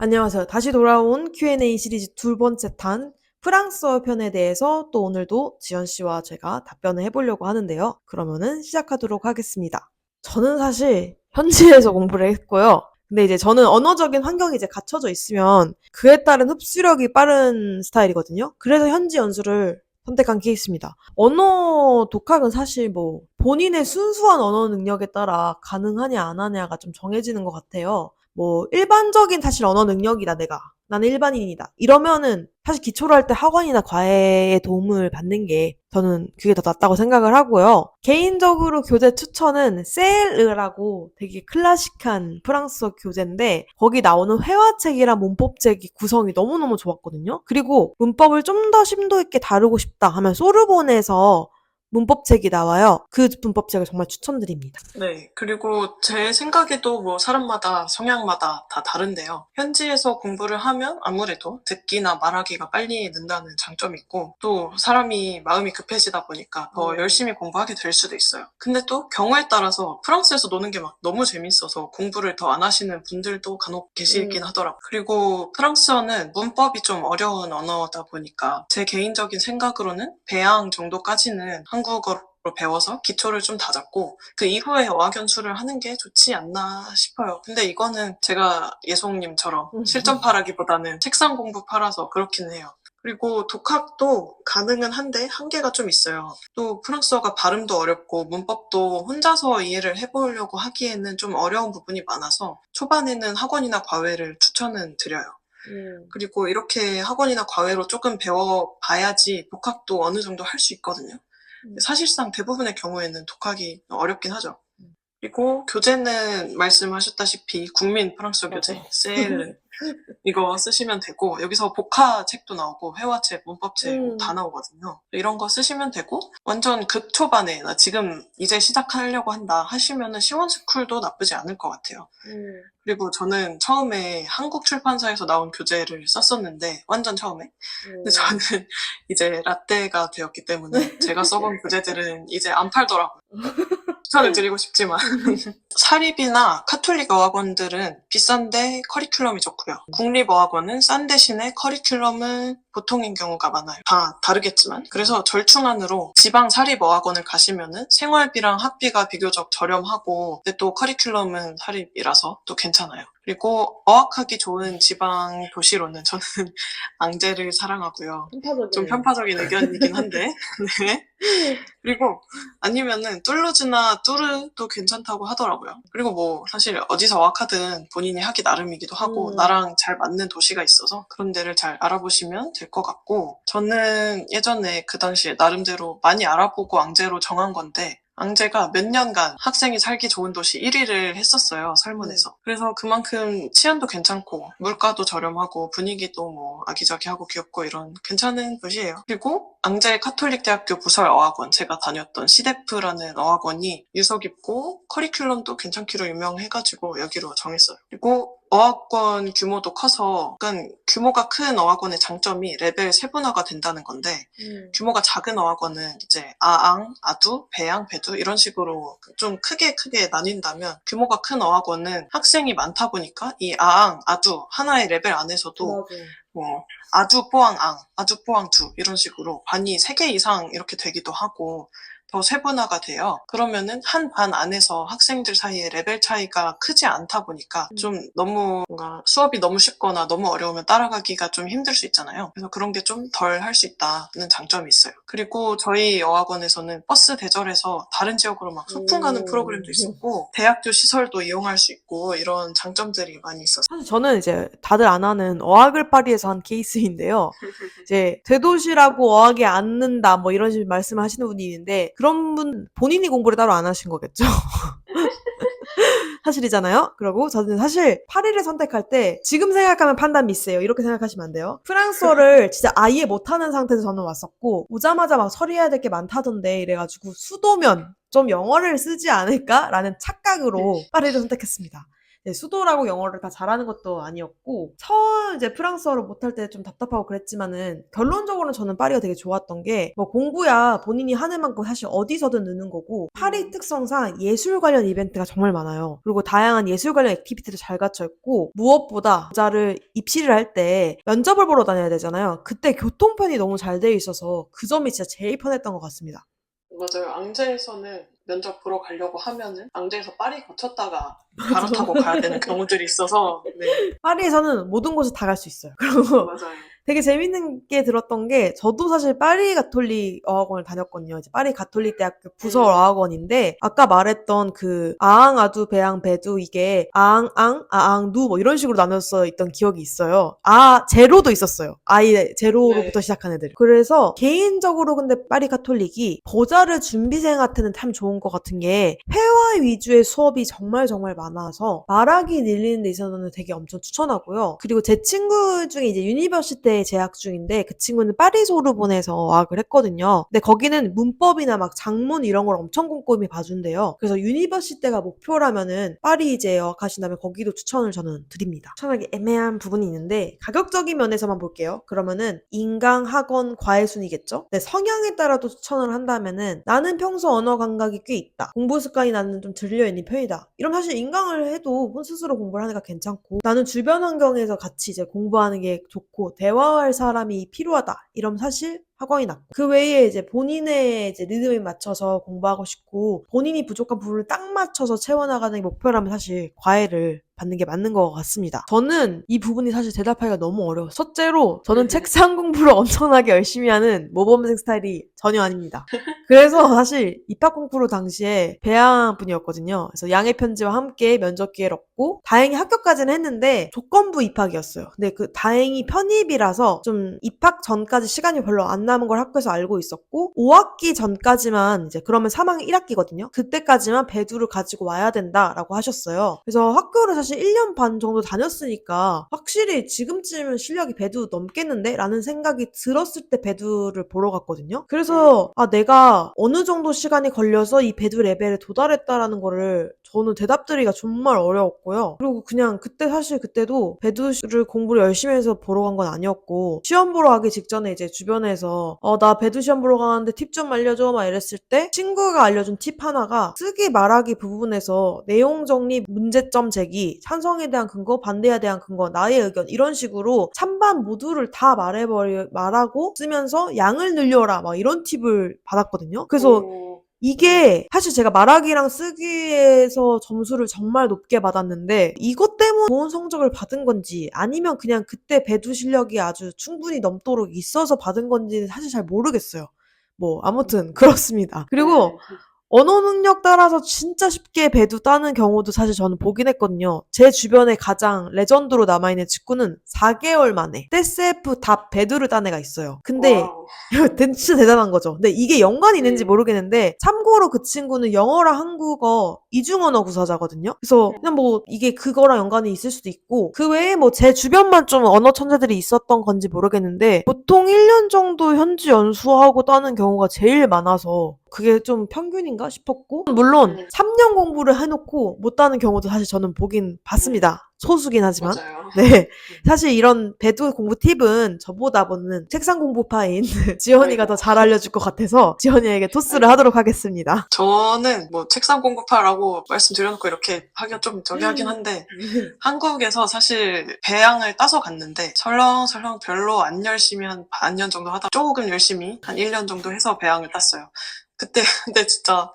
안녕하세요. 다시 돌아온 Q&A 시리즈 두 번째 탄 프랑스어 편에 대해서 또 오늘도 지연 씨와 제가 답변을 해보려고 하는데요. 그러면은 시작하도록 하겠습니다. 저는 사실 현지에서 공부를 했고요. 근데 이제 저는 언어적인 환경이 이제 갖춰져 있으면 그에 따른 흡수력이 빠른 스타일이거든요. 그래서 현지 연수를 선택한 케이스입니다. 언어 독학은 사실 뭐 본인의 순수한 언어 능력에 따라 가능하냐 안 하냐가 좀 정해지는 것 같아요. 뭐 일반적인 사실 언어 능력이다 내가. 나는 일반인이다. 이러면은 사실 기초를 할 때 학원이나 과외의 도움을 받는 게 저는 그게 더 낫다고 생각을 하고요. 개인적으로 교재 추천은 셀르라고 되게 클래식한 프랑스어 교재인데 거기 나오는 회화책이랑 문법책이 구성이 너무너무 좋았거든요. 그리고 문법을 좀 더 심도 있게 다루고 싶다 하면 소르본에서 문법책이 나와요. 그 문법책을 정말 추천드립니다. 네. 그리고 제 생각에도 뭐 사람마다 성향마다 다 다른데요. 현지에서 공부를 하면 아무래도 듣기나 말하기가 빨리 는다는 장점이 있고 또 사람이 마음이 급해지다 보니까 더 열심히 공부하게 될 수도 있어요. 근데 또 경우에 따라서 프랑스에서 노는 게 막 너무 재밌어서 공부를 더 안 하시는 분들도 간혹 계시긴 하더라고요. 그리고 프랑스어는 문법이 좀 어려운 언어다 보니까 제 개인적인 생각으로는 배양 정도까지는 한국어로 배워서 기초를 좀 다잡고 그 이후에 어학연수를 하는 게 좋지 않나 싶어요. 근데 이거는 제가 예송님처럼 실전파라기보다는 책상 공부파라서 그렇긴 해요. 그리고 독학도 가능은 한데 한계가 좀 있어요. 또 프랑스어가 발음도 어렵고 문법도 혼자서 이해를 해보려고 하기에는 좀 어려운 부분이 많아서 초반에는 학원이나 과외를 추천은 드려요. 그리고 이렇게 학원이나 과외로 조금 배워봐야지 독학도 어느 정도 할 수 있거든요. 사실상 대부분의 경우에는 독학이 어렵긴 하죠. 그리고 교재는 말씀하셨다시피 국민 프랑스어 교재, 셀 이거 쓰시면 되고 여기서 복화 책도 나오고 회화책, 문법책 다 나오거든요. 이런 거 쓰시면 되고 완전 극초반에 나 지금 이제 시작하려고 한다 하시면은 시원스쿨도 나쁘지 않을 것 같아요. 그리고 저는 처음에 한국 출판사에서 나온 교재를 썼었는데 완전 처음에 근데 저는 이제 라떼가 되었기 때문에 제가 써본 교재들은 이제 안 팔더라고요. 추천을 드리고 싶지만 사립이나 카톨릭 어학원들은 비싼데 커리큘럼이 좋고요. 국립 어학원은 싼 대신에 커리큘럼은 보통인 경우가 많아요. 다 다르겠지만 그래서 절충안으로 지방 사립 어학원을 가시면은 생활비랑 학비가 비교적 저렴하고 근데 또 커리큘럼은 사립이라서 또 괜찮아요. 그리고 어학하기 좋은 지방 도시로는 저는 앙제를 사랑하고요. 좀 편파적인 의견이긴 한데 네. 그리고 아니면은 툴루즈나 뚜르도 괜찮다고 하더라고요. 그리고 뭐 사실 어디서 어학하든 본인이 하기 나름이기도 하고 나랑 잘 맞는 도시가 있어서 그런 데를 잘 알아보시면 될 것 같고 저는 예전에 그 당시에 나름대로 많이 알아보고 앙제로 정한 건데 앙제가 몇 년간 학생이 살기 좋은 도시 1위를 했었어요, 설문에서. 그래서 그만큼 치안도 괜찮고 물가도 저렴하고 분위기도 뭐 아기자기하고 귀엽고 이런 괜찮은 도시예요. 그리고 앙제 카톨릭 대학교 부설 어학원, 제가 다녔던 시데프라는 어학원이 유서 깊고 커리큘럼도 괜찮기로 유명해가지고 여기로 정했어요. 그리고 어학원 규모도 커서 약간 규모가 큰 어학원의 장점이 레벨 세분화가 된다는 건데 규모가 작은 어학원은 이제 아앙, 아두, 배양, 배두 이런 식으로 좀 크게 나뉜다면 규모가 큰 어학원은 학생이 많다 보니까 이 아앙, 아두 하나의 레벨 안에서도 뭐 아두 뽀앙 앙, 아두 뽀앙 두 이런 식으로 반이 3개 이상 이렇게 되기도 하고 더 세분화가 돼요. 그러면은 한 반 안에서 학생들 사이에 레벨 차이가 크지 않다 보니까 좀 너무 뭔가 수업이 너무 쉽거나 너무 어려우면 따라가기가 좀 힘들 수 있잖아요. 그래서 그런 게 좀 덜 할 수 있다는 장점이 있어요. 그리고 저희 어학원에서는 버스 대절해서 다른 지역으로 막 소풍 가는 프로그램도 있었고 대학교 시설도 이용할 수 있고 이런 장점들이 많이 있었어요. 사실 저는 이제 다들 안 하는 어학을 파리에서 한 케이스인데요. 이제 대도시라고 어학이 않는다 뭐 이런 식으로 말씀하시는 분이 있는데 그런 분 본인이 공부를 따로 안 하신 거겠죠. 사실이잖아요. 그리고 저는 사실 파리를 선택할 때 지금 생각하면 판단 미스예요. 이렇게 생각하시면 안 돼요. 프랑스어를 진짜 아예 못하는 상태에서 저는 왔었고 오자마자 막 처리해야 될 게 많다던데 이래가지고 수도면 좀 영어를 쓰지 않을까라는 착각으로 파리를 선택했습니다. 네, 수도라고 영어를 다 잘하는 것도 아니었고 처음 이제 프랑스어를 못할 때 좀 답답하고 그랬지만은 결론적으로는 저는 파리가 되게 좋았던 게 뭐 공부야 본인이 하는 만큼 사실 어디서든 느는 거고 파리 특성상 예술 관련 이벤트가 정말 많아요. 그리고 다양한 예술 관련 액티비티도 잘 갖춰 있고 무엇보다 여자를 입시를 할 때 면접을 보러 다녀야 되잖아요. 그때 교통편이 너무 잘 돼 있어서 그 점이 진짜 제일 편했던 것 같습니다. 맞아요. 앙제에서는 면접 보러 가려고 하면은 앙제에서 파리 거쳤다가 갈아타고 가야 되는 경우들이 있어서 네. 파리에서는 모든 곳을 다 갈 수 있어요. 그리고 맞아요. 되게 재밌는 게 들었던 게 저도 사실 파리 가톨릭 어학원을 다녔거든요. 이제 파리 가톨릭 대학교 부서 어학원인데 아까 말했던 그 아앙 아두 배앙 배두 이게 아앙 아앙 누 뭐 이런 식으로 나눠서 있던 기억이 있어요. 아 제로도 있었어요. 아예 제로로부터 네. 시작한 애들. 그래서 개인적으로 근데 파리 가톨릭이 보자르 준비생한테는 참 좋은 것 같은 게 회화 위주의 수업이 정말 정말 많아서 말하기 늘리는 데 있어서는 되게 엄청 추천하고요. 그리고 제 친구 중에 이제 유니버시티에 재학 중인데 그 친구는 파리 소르본에서 어학을 했거든요. 근데 거기는 문법이나 막 작문 이런 걸 엄청 꼼꼼히 봐준대요. 그래서 유니버시티가 목표라면은 파리 이제 어학하신다면 거기도 추천을 저는 드립니다. 추천하기 애매한 부분이 있는데 가격적인 면에서만 볼게요. 그러면은 인강, 학원, 과외 순이겠죠? 네, 성향에 따라도 추천을 한다면은 나는 평소 언어 감각이 꽤 있다. 공부 습관이 나는 좀 들려있는 편이다. 이러면 사실 인강을 해도 스스로 공부를 하니까 괜찮고 나는 주변 환경에서 같이 이제 공부하는 게 좋고 대화할 사람이 필요하다. 이러면 사실 학원이 낫고 그 외에 이제 본인의 이제 리듬에 맞춰서 공부하고 싶고 본인이 부족한 부분을 딱 맞춰서 채워나가는 게 목표라면 사실 과외를 받는 게 맞는 것 같습니다. 저는 이 부분이 사실 대답하기가 너무 어려워요. 첫째로 저는 책상 공부를 엄청나게 열심히 하는 모범생 스타일이 전혀 아닙니다. 그래서 사실 입학 공부로 당시에 배양분이었거든요. 그래서 양해 편지와 함께 면접 기회를 얻고 다행히 합격까지는 했는데 조건부 입학이었어요. 근데 그 다행히 편입이라서 좀 입학 전까지 시간이 별로 안 남은 걸 학교에서 알고 있었고 5학기 전까지만 이제 그러면 3학년 1학기거든요. 그때까지만 배두를 가지고 와야 된다라고 하셨어요. 그래서 학교를 사실 1년 반 정도 다녔으니까 확실히 지금쯤은 실력이 배두 넘겠는데? 라는 생각이 들었을 때 배두를 보러 갔거든요. 그래서 아 내가 어느 정도 시간이 걸려서 이 배두 레벨에 도달했다라는 거를 저는 대답드리기가 정말 어려웠고요. 그리고 그냥 그때 사실 그때도 배두를 공부를 열심히 해서 보러 간 건 아니었고 시험 보러 가기 직전에 이제 주변에서 나 배두 시험 보러 가는데 팁 좀 알려줘 막 이랬을 때 친구가 알려준 팁 하나가 쓰기 말하기 부분에서 내용 정리, 문제점 제기, 찬성에 대한 근거, 반대에 대한 근거, 나의 의견 이런 식으로 찬반 모두를 다 말하고 쓰면서 양을 늘려라 막 이런 팁을 받았거든요. 그래서 이게 사실 제가 말하기랑 쓰기에서 점수를 정말 높게 받았는데 이것 때문에 좋은 성적을 받은 건지 아니면 그냥 그때 배두 실력이 아주 충분히 넘도록 있어서 받은 건지는 사실 잘 모르겠어요. 뭐 아무튼 그렇습니다. 그리고 언어 능력 따라서 진짜 쉽게 배두 따는 경우도 사실 저는 보긴 했거든요. 제 주변에 가장 레전드로 남아있는 직구는 4개월 만에 TCF 답 배두를 딴 애가 있어요. 근데 진짜 대단한 거죠. 근데 이게 연관이 있는지 모르겠는데 참고로 그 친구는 영어랑 한국어 이중언어 구사자거든요. 그래서 그냥 뭐 이게 그거랑 연관이 있을 수도 있고 그 외에 뭐 제 주변만 좀 언어 천재들이 있었던 건지 모르겠는데 보통 1년 정도 현지 연수하고 따는 경우가 제일 많아서 그게 좀 평균인가 싶었고 물론 3년 공부를 해놓고 못 따는 경우도 사실 저는 보긴 봤습니다. 소수긴 하지만 맞아요. 네 사실 이런 배두 공부 팁은 저보다는 책상 공부파인 지연이가 더 잘 알려줄 것 같아서 지연이에게 토스를 하도록 하겠습니다. 저는 뭐 책상 공부파라고 말씀드려놓고 이렇게 하기가 좀 저기 하긴 한데 한국에서 사실 배양을 따서 갔는데 설렁설렁 별로 안 열심히 한 반년 정도 하다 조금 열심히 한 1년 정도 해서 배양을 땄어요. 그때 근데 진짜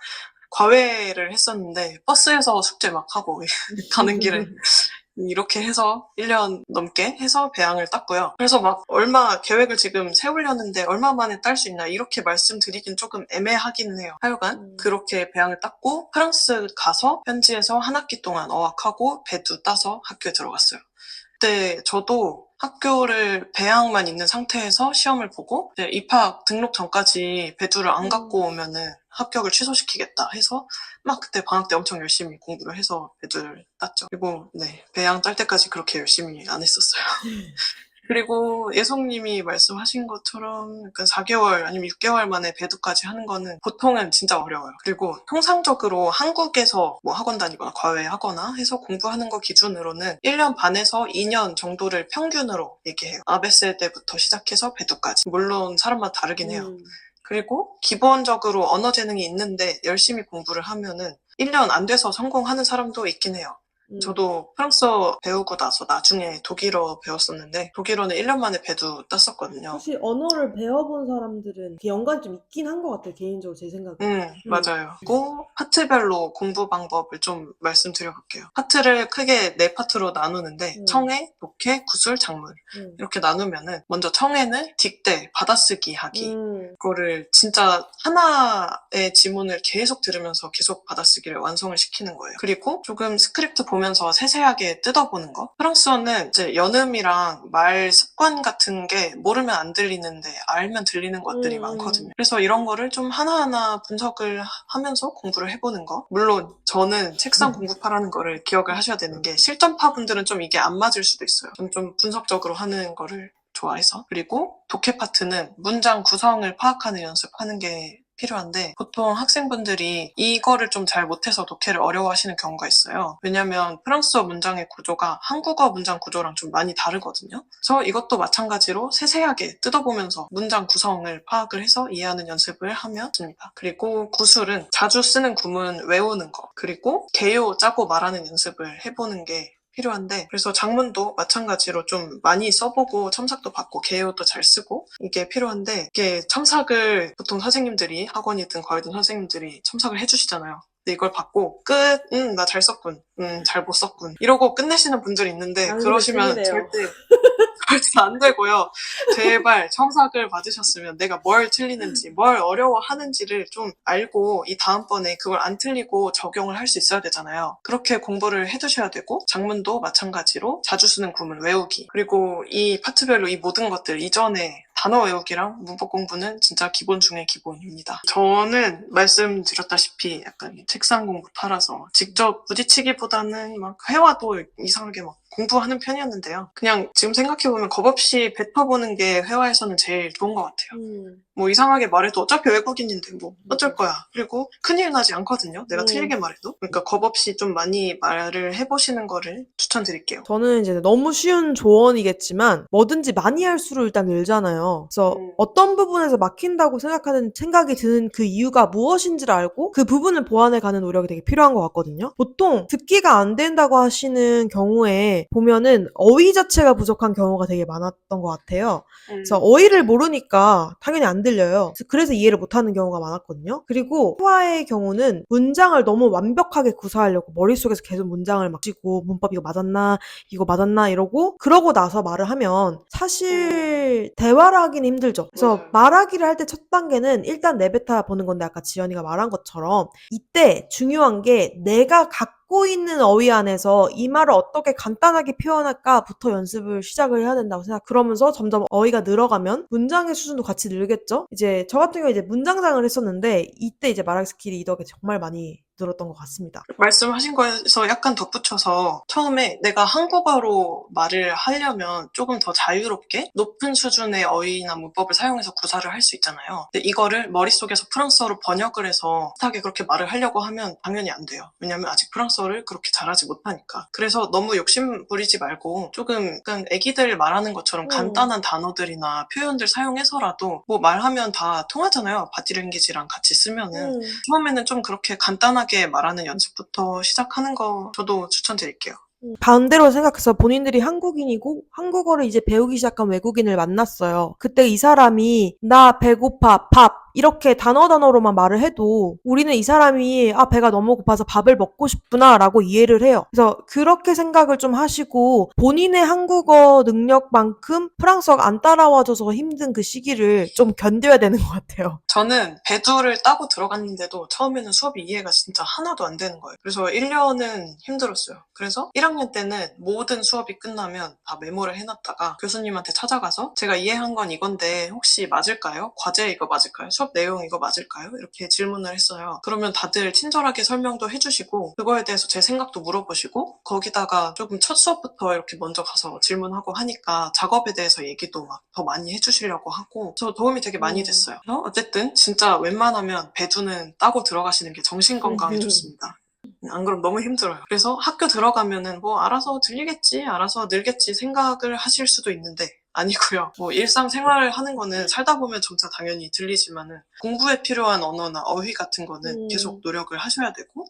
과외를 했었는데 버스에서 숙제 막 하고 가는 길에 이렇게 해서 1년 넘게 해서 배양을 땄고요. 그래서 막 얼마 계획을 지금 세우려는데 얼마 만에 딸 수 있나 이렇게 말씀드리긴 조금 애매하기는 해요. 하여간 그렇게 배양을 땄고 프랑스 가서 현지에서 한 학기 동안 어학하고 배두 따서 학교에 들어갔어요. 그때 저도 학교를 배양만 있는 상태에서 시험을 보고 이제 입학 등록 전까지 배두를 안 갖고 오면은 합격을 취소시키겠다 해서 막 그때 방학 때 엄청 열심히 공부를 해서 배두를 땄죠. 그리고 네 배양 딸 때까지 그렇게 열심히 안 했었어요. 그리고 예송님이 말씀하신 것처럼 약간 4개월 아니면 6개월 만에 배두까지 하는 거는 보통은 진짜 어려워요. 그리고 통상적으로 한국에서 뭐 학원 다니거나 과외하거나 해서 공부하는 거 기준으로는 1년 반에서 2년 정도를 평균으로 얘기해요. 아베세 때부터 시작해서 배두까지. 물론 사람마다 다르긴 해요. 그리고 기본적으로 언어 재능이 있는데 열심히 공부를 하면은 1년 안 돼서 성공하는 사람도 있긴 해요. 저도 프랑스어 배우고 나서 나중에 독일어 배웠었는데 독일어는 1년 만에 배두 땄었거든요. 사실 언어를 배워본 사람들은 연관이 좀 있긴 한 것 같아요. 개인적으로 제 생각에. 맞아요. 그리고 파트별로 공부 방법을 좀 말씀드려볼게요. 파트를 크게 4파트로 나누는데 청해, 독해, 구술, 작문 이렇게 나누면은 먼저 청해는 딕대, 받아쓰기 하기 그거를 진짜 하나의 지문을 계속 들으면서 계속 받아쓰기를 완성을 시키는 거예요. 그리고 조금 스크립트 보면서 세세하게 뜯어보는 거. 프랑스어는 이제 연음이랑 말 습관 같은 게 모르면 안 들리는데 알면 들리는 것들이 많거든요. 그래서 이런 거를 좀 하나하나 분석을 하면서 공부를 해보는 거. 물론 저는 책상 공부파라는 거를 기억을 하셔야 되는 게 실전파 분들은 좀 이게 안 맞을 수도 있어요. 좀 분석적으로 하는 거를 좋아해서. 그리고 독해 파트는 문장 구성을 파악하는 연습하는 게 필요한데 보통 학생분들이 이거를 좀 잘 못해서 독해를 어려워하시는 경우가 있어요. 왜냐면 프랑스어 문장의 구조가 한국어 문장 구조랑 좀 많이 다르거든요. 그래서 이것도 마찬가지로 세세하게 뜯어보면서 문장 구성을 파악을 해서 이해하는 연습을 하면 됩니다. 그리고 구술은 자주 쓰는 구문 외우는 거 그리고 개요 짜고 말하는 연습을 해보는 게 필요한데 그래서 작문도 마찬가지로 좀 많이 써보고 첨삭도 받고 개요도 잘 쓰고 이게 필요한데 이게 첨삭을 보통 선생님들이 학원이든 과외든 선생님들이 첨삭을 해주시잖아요. 근데 이걸 받고 끝, 나 잘 썼군, 잘 못 썼군 이러고 끝내시는 분들이 있는데 그러시면 절대 안 되고요. 제발 첨삭을 받으셨으면 내가 뭘 틀리는지, 뭘 어려워하는지를 좀 알고 이 다음번에 그걸 안 틀리고 적용을 할 수 있어야 되잖아요. 그렇게 공부를 해두셔야 되고 작문도 마찬가지로 자주 쓰는 구문 외우기 그리고 이 파트별로 이 모든 것들 이전에 단어 외우기랑 문법 공부는 진짜 기본 중에 기본입니다. 저는 말씀드렸다시피 약간 책상 공부파라서 직접 부딪히기보다는 막 회화도 이상하게 막 공부하는 편이었는데요. 그냥 지금 생각해보면 겁없이 뱉어보는 게 회화에서는 제일 좋은 것 같아요. 뭐 이상하게 말해도 어차피 외국인인데 뭐 어쩔 거야. 그리고 큰일 나지 않거든요. 내가 틀리게 말해도. 그러니까 겁없이 좀 많이 말을 해보시는 거를 추천드릴게요. 저는 이제 너무 쉬운 조언이겠지만 뭐든지 많이 할수록 일단 늘잖아요. 그래서 어떤 부분에서 막힌다고 생각이 드는 그 이유가 무엇인지를 알고 그 부분을 보완해가는 노력이 되게 필요한 것 같거든요. 보통 듣기가 안 된다고 하시는 경우에 보면은 어휘 자체가 부족한 경우가 되게 많았던 것 같아요. 그래서 어휘를 모르니까 당연히 안 들려요. 그래서 이해를 못하는 경우가 많았거든요. 그리고 회화의 경우는 문장을 너무 완벽하게 구사하려고 머릿속에서 계속 문장을 막 쥐고 문법 이거 맞았나 이러고 그러고 나서 말을 하면 사실 대화를 하기는 힘들죠. 그래서 맞아요. 말하기를 할 때 첫 단계는 일단 내뱉어 보는 건데 아까 지연이가 말한 것처럼 이때 중요한 게 내가 갖고 있는 어휘 안에서 이 말을 어떻게 간단하게 표현할까부터 연습을 시작을 해야 된다고 생각. 그러면서 점점 어휘가 늘어가면 문장의 수준도 같이 늘겠죠? 이제 저 같은 경우에 이제 문장장을 했었는데 이때 이제 말하기 스킬이 이 덕에 정말 많이 늘었던 것 같습니다. 말씀하신 거에서 약간 덧붙여서 처음에 내가 한국어로 말을 하려면 조금 더 자유롭게 높은 수준의 어휘나 문법을 사용해서 구사를 할 수 있잖아요. 근데 이거를 머릿속에서 프랑스어로 번역을 해서 비슷하게 그렇게 말을 하려고 하면 당연히 안 돼요. 왜냐면 아직 프랑스어를 그렇게 잘하지 못하니까. 그래서 너무 욕심 부리지 말고 조금 약간 애기들 말하는 것처럼 간단한 단어들이나 표현들 사용해서라도 뭐 말하면 다 통하잖아요. 바디랭귀지랑 같이 쓰면은. 처음에는 좀 그렇게 간단하게 말하는 연습부터 시작하는 거 저도 추천드릴게요. 반대로 생각해서 본인들이 한국인이고 한국어를 이제 배우기 시작한 외국인을 만났어요. 그때 이 사람이 나 배고파 밥 이렇게 단어로만 말을 해도 우리는 이 사람이 배가 너무 고파서 밥을 먹고 싶구나 라고 이해를 해요. 그래서 그렇게 생각을 좀 하시고 본인의 한국어 능력만큼 프랑스어가 안 따라와줘서 힘든 그 시기를 좀 견뎌야 되는 것 같아요. 저는 배두를 따고 들어갔는데도 처음에는 수업이 이해가 진짜 하나도 안 되는 거예요. 그래서 1년은 힘들었어요. 그래서 1학년 때는 모든 수업이 끝나면 다 메모를 해놨다가 교수님한테 찾아가서 제가 이해한 건 이건데 혹시 맞을까요? 과제 이거 맞을까요? 수업 내용 이거 맞을까요? 이렇게 질문을 했어요. 그러면 다들 친절하게 설명도 해주시고 그거에 대해서 제 생각도 물어보시고 거기다가 조금 첫 수업부터 이렇게 먼저 가서 질문하고 하니까 작업에 대해서 얘기도 막 더 많이 해주시려고 하고 저 도움이 되게 많이 됐어요. 그래서 어쨌든 진짜 웬만하면 배두는 따고 들어가시는 게 정신 건강에 좋습니다. 안 그럼 너무 힘들어요. 그래서 학교 들어가면은 뭐 알아서 들리겠지, 알아서 늘겠지 생각을 하실 수도 있는데 아니고요. 뭐 일상생활을 하는 거는 살다 보면 점차 당연히 들리지만은 공부에 필요한 언어나 어휘 같은 거는 계속 노력을 하셔야 되고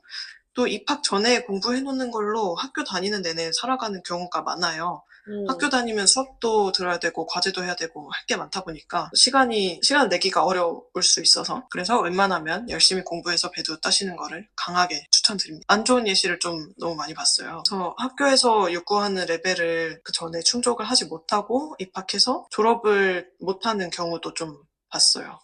또 입학 전에 공부해 놓는 걸로 학교 다니는 내내 살아가는 경우가 많아요. 학교 다니면 수업도 들어야 되고 과제도 해야 되고 할 게 많다 보니까 시간 내기가 어려울 수 있어서 그래서 웬만하면 열심히 공부해서 배두 따시는 거를 강하게 추천드립니다. 안 좋은 예시를 좀 너무 많이 봤어요. 그래서 학교에서 요구하는 레벨을 그 전에 충족을 하지 못하고 입학해서 졸업을 못하는 경우도 좀 봤어요.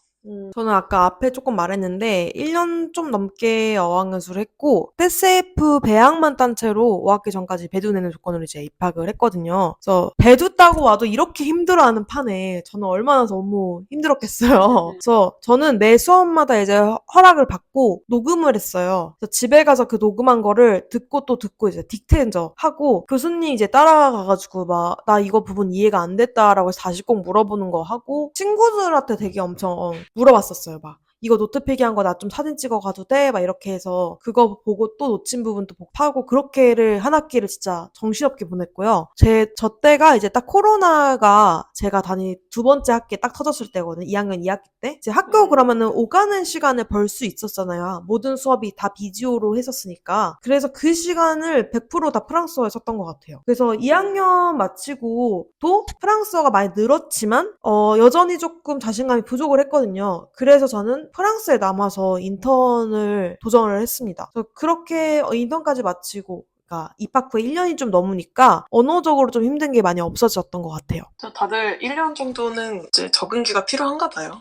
저는 아까 앞에 조금 말했는데 1년 좀 넘게 어학연수를 했고 떼세이프 배양만 딴 채로 5학기 전까지 배두 내는 조건으로 이제 입학을 했거든요. 그래서 배두 따고 와도 이렇게 힘들어하는 판에 저는 얼마나 너무 힘들었겠어요. 그래서 저는 매 수업마다 이제 허락을 받고 녹음을 했어요. 그래서 집에 가서 그 녹음한 거를 듣고 또 듣고 이제 딕테인저 하고 교수님 이제 따라가가지고 막 나 이거 부분 이해가 안 됐다라고 해서 다시 꼭 물어보는 거 하고 친구들한테 되게 엄청 물어봤었어요. 막 이거 노트 필기한 거 나 좀 사진 찍어 가도 돼? 막 이렇게 해서 그거 보고 또 놓친 부분도 하고 그렇게를 한 학기를 진짜 정신없게 보냈고요. 저 때가 이제 딱 코로나가 제가 다닌 두 번째 학기에 딱 터졌을 때거든요. 2학년 2학기 때. 이제 학교 그러면은 오가는 시간을 벌 수 있었잖아요. 모든 수업이 다 비디오로 했었으니까. 그래서 그 시간을 100% 다 프랑스어에 썼던 것 같아요. 그래서 2학년 마치고 또 프랑스어가 많이 늘었지만 여전히 조금 자신감이 부족을 했거든요. 그래서 저는 프랑스에 남아서 인턴을 도전을 했습니다. 그래서 그렇게 인턴까지 마치고 그러니까 입학 후에 1년이 좀 넘으니까 언어적으로 좀 힘든 게 많이 없어졌던 것 같아요. 다들 1년 정도는 이제 적응기가 필요한가 봐요.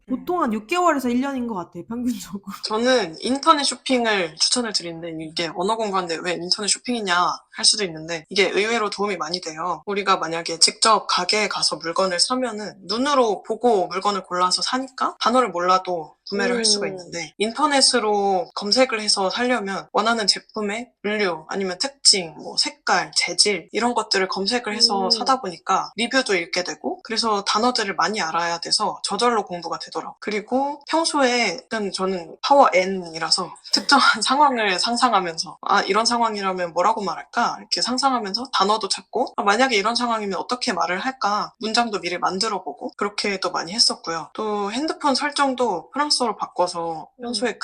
보통 한 6개월에서 1년인 것 같아요, 평균적으로. 저는 인터넷 쇼핑을 추천을 드리는데 이게 언어 공부하는데 왜 인터넷 쇼핑이냐 할 수도 있는데 이게 의외로 도움이 많이 돼요. 우리가 만약에 직접 가게에 가서 물건을 사면은 눈으로 보고 물건을 골라서 사니까 단어를 몰라도 구매를 할 수가 있는데 인터넷으로 검색을 해서 사려면 원하는 제품의 분류 아니면 특징, 뭐 색깔, 재질 이런 것들을 검색을 해서 사다 보니까 리뷰도 읽게 되고 그래서 단어들을 많이 알아야 돼서 저절로 공부가 되더라고요. 그리고 평소에 일단 저는 파워 N이라서 특정한 상황을 상상하면서 이런 상황이라면 뭐라고 말할까 이렇게 상상하면서 단어도 찾고 만약에 이런 상황이면 어떻게 말을 할까 문장도 미리 만들어보고 그렇게 또 많이 했었고요. 또 핸드폰 설정도 프랑스어로 바꿔서 평소에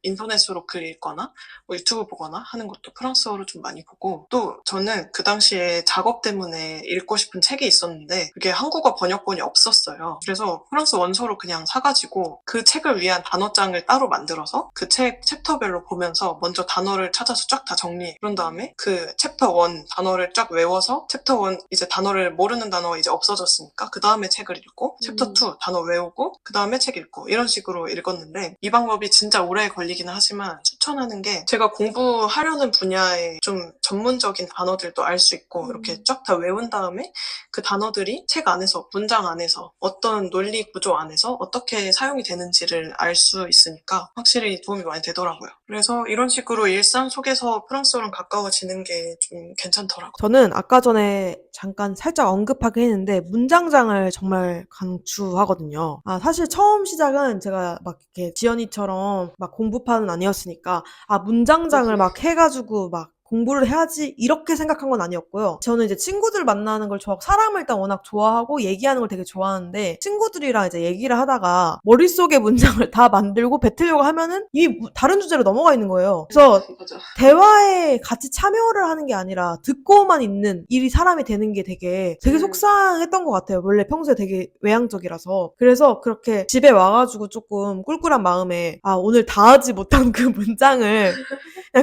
인터넷으로 글 읽거나 뭐 유튜브 보거나 하는 것도 프랑스어로 좀 많이 보고 또 저는 그 당시에 작업 때문에 읽고 싶은 책이 있었는데 그게 한국어 번역본이 없었어요. 그래서 프랑스 원서로 그냥 사가지고 그 책을 위한 단어장을 따로 만들어서 그 책 챕터별로 보면서 먼저 단어를 찾아서 쫙 다 정리해. 그런 다음에 그 챕터 1 단어를 쫙 외워서 챕터 1 이제 단어를 모르는 단어가 이제 없어졌으니까 그 다음에 책을 읽고 챕터 2 단어 외우고 그 다음에 책 읽고 이런 식으로 읽었는데 이 방법이 진짜 오래 걸리기는 하지만 추천하는 게 제가 공부하려는 분야에 좀 전문적인 단어들도 알 수 있고 이렇게 쫙 다 외운 다음에 그 단어들이 책 안에서 문장 안에서 어떤 논리 구조 안에서 어떻게 사용이 되는지를 알 수 있으니까 확실히 도움이 많이 되더라고요. 그래서 이런 식으로 일상 속에서 프랑스어랑 가까워지는 게 좀 괜찮더라고요. 저는 아까 전에 잠깐 살짝 언급하긴 했는데 문장장을 정말 강추하거든요. 사실 처음 시작은 제가 막 이렇게 지연이처럼 막 공부파는 아니었으니까 문장장을 막 해가지고 막 공부를 해야지 이렇게 생각한 건 아니었고요. 저는 이제 친구들 만나는 걸 좋아하고 사람을 일단 워낙 좋아하고 얘기하는 걸 되게 좋아하는데 친구들이랑 이제 얘기를 하다가 머릿속에 문장을 다 만들고 뱉으려고 하면은 이미 다른 주제로 넘어가 있는 거예요. 그래서 맞아. 대화에 같이 참여를 하는 게 아니라 듣고만 있는 일이 사람이 되는 게 되게 속상했던 것 같아요. 원래 평소에 되게 외향적이라서. 그래서 그렇게 집에 와가지고 조금 꿀꿀한 마음에 오늘 다 하지 못한 그 문장을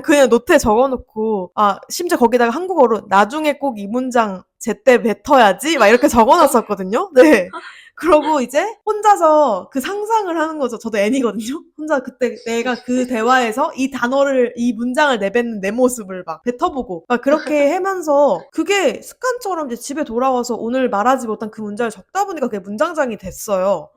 그냥 노트에 적어놓고 심지어 거기다가 한국어로 나중에 꼭 이 문장 제때 뱉어야지 막 이렇게 적어놨었거든요. 네. 그러고 이제 혼자서 그 상상을 하는 거죠. 저도 N이거든요. 혼자 그때 내가 그 대화에서 이 문장을 내뱉는 내 모습을 막 뱉어보고 막 그렇게 하면서 그게 습관처럼 이제 집에 돌아와서 오늘 말하지 못한 그 문장을 적다 보니까 그게 문장장이 됐어요.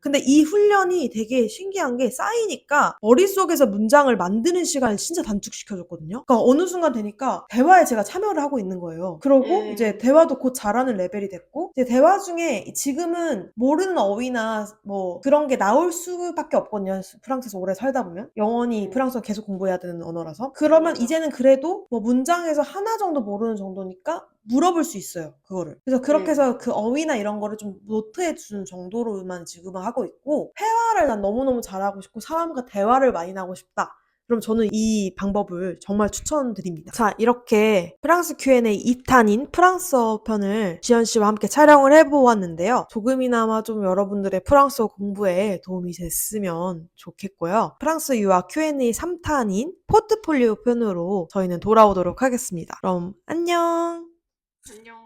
근데 이 훈련이 되게 신기한 게 쌓이니까 머릿속에서 문장을 만드는 시간을 진짜 단축시켜줬거든요. 그러니까 어느 순간 되니까 대화에 제가 참여를 하고 있는 거예요. 그러고 이제 대화도 곧 잘하는 레벨이 됐고, 이제 대화 중에 지금은 모르는 어휘나 뭐 그런 게 나올 수밖에 없거든요. 프랑스에서 오래 살다 보면. 영원히 프랑스어 계속 공부해야 되는 언어라서. 그러면 맞아. 이제는 그래도 뭐 문장에서 하나 정도 모르는 정도니까 물어볼 수 있어요, 그거를. 그래서 그렇게 해서 그 어휘나 이런 거를 좀 노트해 주는 정도로만 지금은 하고 있고, 회화를 난 너무너무 잘하고 싶고 사람과 대화를 많이 나고 싶다. 그럼 저는 이 방법을 정말 추천드립니다. 자, 이렇게 프랑스 Q&A 2탄인 프랑스어 편을 지연 씨와 함께 촬영을 해보았는데요. 조금이나마 좀 여러분들의 프랑스어 공부에 도움이 됐으면 좋겠고요. 프랑스 유학 Q&A 3탄인 포트폴리오 편으로 저희는 돌아오도록 하겠습니다. 그럼 안녕! 안녕.